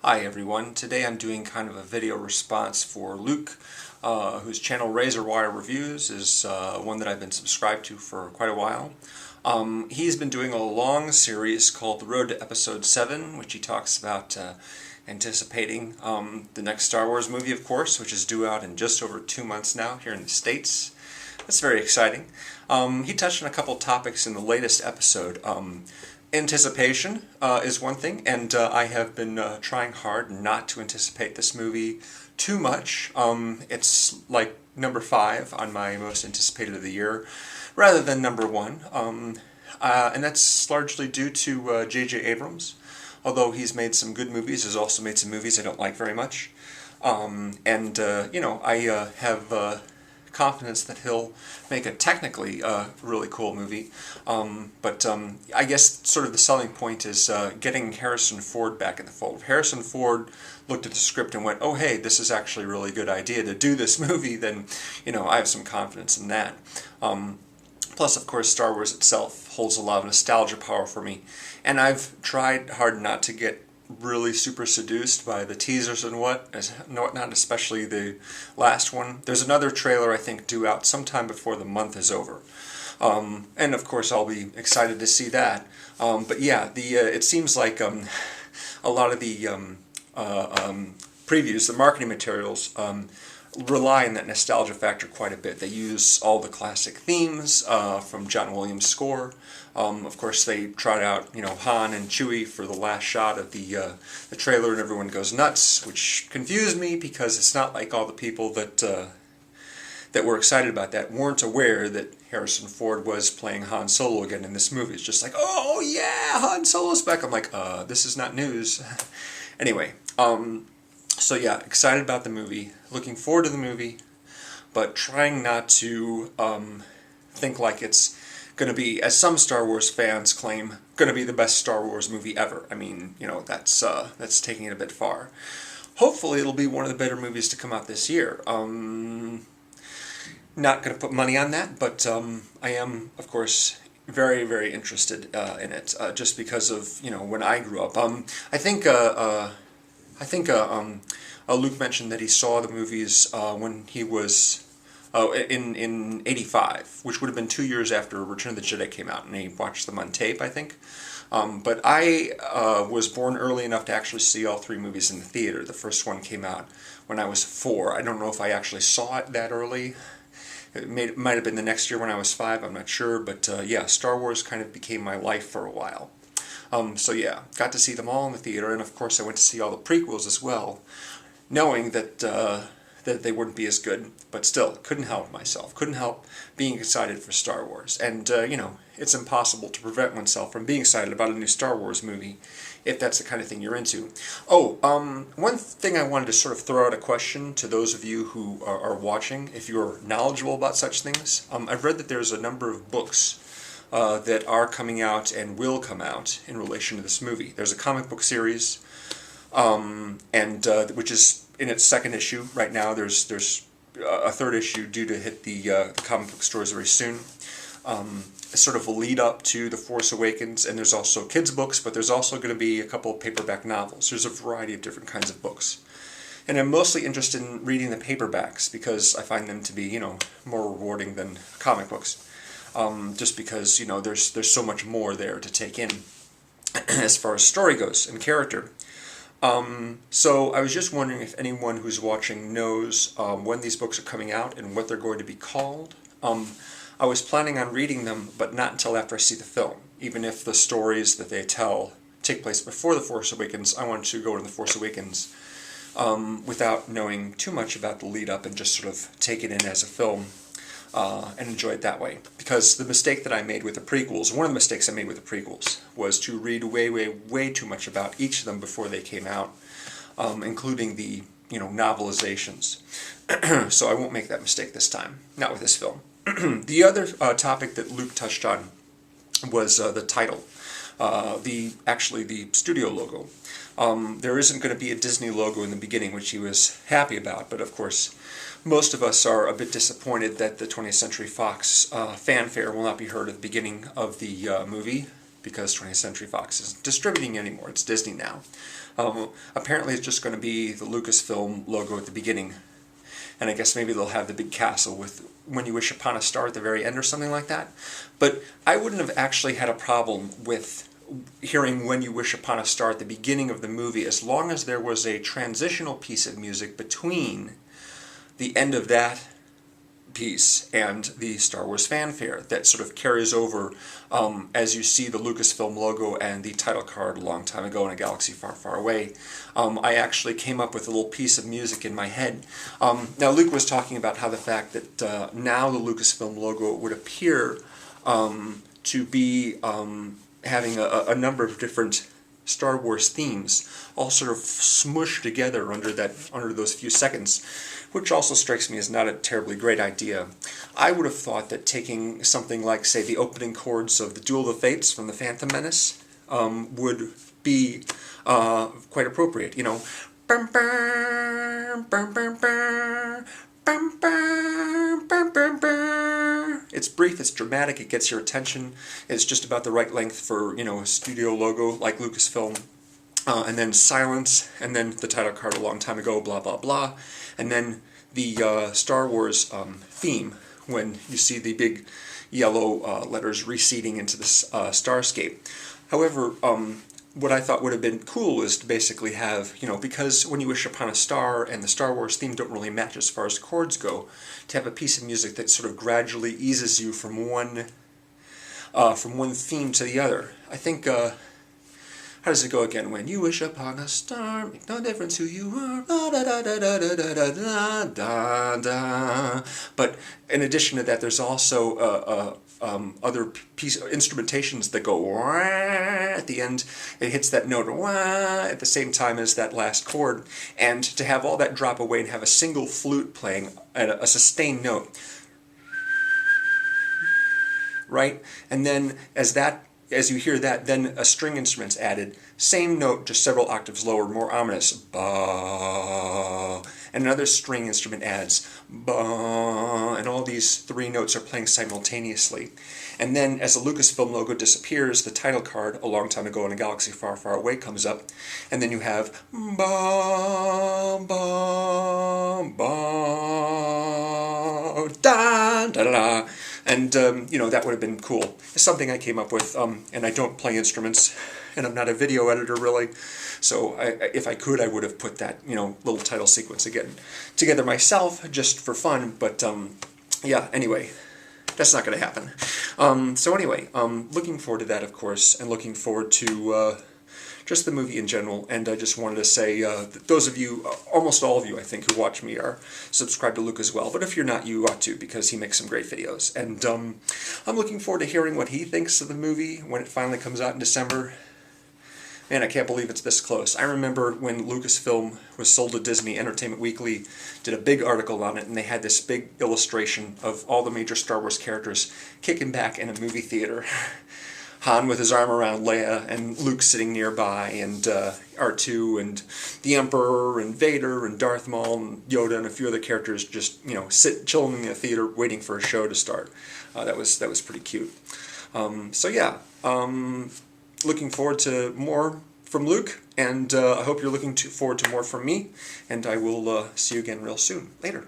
Hi everyone, today I'm doing kind of a video response for Luke, whose channel Razorwire Reviews is one that I've been subscribed to for quite a while. He's been doing a long series called The Road to Episode 7, which he talks about anticipating the next Star Wars movie, of course, which is due out in just over 2 months now here in the States. That's very exciting. He touched on a couple topics in the latest episode. Anticipation is one thing, and I have been trying hard not to anticipate this movie too much. It's like number 5 on my most anticipated of the year, rather than number 1. And that's largely due to J.J. Abrams. Although he's made some good movies, he's also made some movies I don't like very much. I have confidence that he'll make a technically really cool movie. I guess sort of the selling point is getting Harrison Ford back in the fold. If Harrison Ford looked at the script and went, oh hey, this is actually a really good idea to do this movie, then, I have some confidence in that. Plus, of course, Star Wars itself holds a lot of nostalgia power for me. And I've tried hard not to get really super seduced by the teasers and whatnot, especially the last one. There's another trailer, I think, due out sometime before the month is over. And of course I'll be excited to see that. But yeah, it seems like a lot of the previews, the marketing materials, rely on that nostalgia factor quite a bit. They use all the classic themes from John Williams' score. Of course, they trot out, Han and Chewie for the last shot of the trailer, and everyone goes nuts, which confused me because it's not like all the people that were excited about that weren't aware that Harrison Ford was playing Han Solo again in this movie. It's just like, oh yeah, Han Solo's back. I'm like, this is not news. Anyway, so yeah, excited about the movie, looking forward to the movie, but trying not to think like it's going to be, as some Star Wars fans claim, going to be the best Star Wars movie ever. I mean, that's taking it a bit far. Hopefully it'll be one of the better movies to come out this year. Not going to put money on that, but I am, of course, very, very interested in it, just because of, when I grew up. I think Luke mentioned that he saw the movies when he was in '85, which would have been 2 years after Return of the Jedi came out, and he watched them on tape, I think. But I was born early enough to actually see all 3 movies in the theater. The first one came out when I was 4. I don't know if I actually saw it that early. It might have been the next year when I was 5, I'm not sure. But yeah, Star Wars kind of became my life for a while. So yeah, got to see them all in the theater, and of course I went to see all the prequels as well, knowing that that they wouldn't be as good, but still, couldn't help myself. Couldn't help being excited for Star Wars. And, it's impossible to prevent oneself from being excited about a new Star Wars movie, if that's the kind of thing you're into. Oh, one thing I wanted to sort of throw out a question to those of you who are watching, if you're knowledgeable about such things. I've read that there's a number of books that are coming out and will come out in relation to this movie. There's a comic book series, which is in its 2nd issue right now. There's a 3rd issue due to hit the comic book stores very soon. Sort of a lead up to The Force Awakens, and there's also kids books, but there's also going to be a couple of paperback novels. There's a variety of different kinds of books. And I'm mostly interested in reading the paperbacks because I find them to be, more rewarding than comic books. Just because, there's so much more there to take in as far as story goes and character. So I was just wondering if anyone who's watching knows when these books are coming out and what they're going to be called. I was planning on reading them, but not until after I see the film. Even if the stories that they tell take place before The Force Awakens, I wanted to go to The Force Awakens without knowing too much about the lead-up and just sort of take it in as a film and enjoy it that way. Because the mistake that I made with the prequels, one of the mistakes I made with the prequels, was to read way, way, way too much about each of them before they came out, including the, novelizations. So I won't make that mistake this time, not with this film. The other topic that Luke touched on was the title, actually the studio logo. There isn't going to be a Disney logo in the beginning, which he was happy about, but of course most of us are a bit disappointed that the 20th Century Fox fanfare will not be heard at the beginning of the movie, because 20th Century Fox isn't distributing anymore. It's Disney now. Apparently it's just going to be the Lucasfilm logo at the beginning. And I guess maybe they'll have the big castle with "When You Wish Upon a Star" at the very end or something like that. But I wouldn't have actually had a problem with hearing "When You Wish Upon a Star" at the beginning of the movie, as long as there was a transitional piece of music between the end of that piece and the Star Wars fanfare that sort of carries over as you see the Lucasfilm logo and the title card "A Long Time Ago in a Galaxy Far, Far Away." I actually came up with a little piece of music in my head. Now Luke was talking about how the fact that now the Lucasfilm logo would appear to be having a number of different Star Wars themes all sort of smushed together under those few seconds, which also strikes me as not a terribly great idea. I would have thought that taking something like, say, the opening chords of the Duel of the Fates from the Phantom Menace would be quite appropriate. You know, bum, bum, bum, bum, bum. Bum, bum, bum, bum, bum. It's brief, it's dramatic, it gets your attention. It's just about the right length for, you know, a studio logo like Lucasfilm. And then silence, and then the title card "A Long Time Ago," blah, blah, blah. And then the Star Wars theme, when you see the big yellow letters receding into the starscape. However, what I thought would have been cool is to basically have, you know, because "When You Wish Upon a Star" and the Star Wars theme don't really match as far as chords go, to have a piece of music that sort of gradually eases you from one theme to the other. I think, how does it go again? "When you wish upon a star, make no difference who you are, da da da da da da da da da da." But in addition to that, there's also other instrumentations that go wah at the end. It hits that note wah at the same time as that last chord, and to have all that drop away and have a single flute playing at a sustained note, right? And then as you hear that, then a string instrument's added, same note, just several octaves lower, more ominous, ba, and another string instrument adds, ba, and all these three notes are playing simultaneously. And then as the Lucasfilm logo disappears, the title card "A Long Time Ago in a Galaxy Far, Far Away" comes up, and then you have ba, ba, ba, da, da, da, da. And, you know, that would have been cool. It's something I came up with, and I don't play instruments, and I'm not a video editor, really. So if I could, I would have put that, you know, little title sequence again together myself, just for fun. But, yeah, anyway, that's not going to happen. So anyway, looking forward to that, of course, and looking forward to just the movie in general. And I just wanted to say that those of you, almost all of you, I think, who watch me are subscribed to Luke as well. But if you're not, you ought to, because he makes some great videos. And I'm looking forward to hearing what he thinks of the movie when it finally comes out in December. Man, I can't believe it's this close. I remember when Lucasfilm was sold to Disney, Entertainment Weekly did a big article on it, and they had this big illustration of all the major Star Wars characters kicking back in a movie theater. Han with his arm around Leia, and Luke sitting nearby, and R2, and the Emperor, and Vader, and Darth Maul, and Yoda, and a few other characters just, you know, chilling in the theater waiting for a show to start. That was pretty cute. So yeah, looking forward to more from Luke, and I hope you're looking forward to more from me, and I will see you again real soon. Later.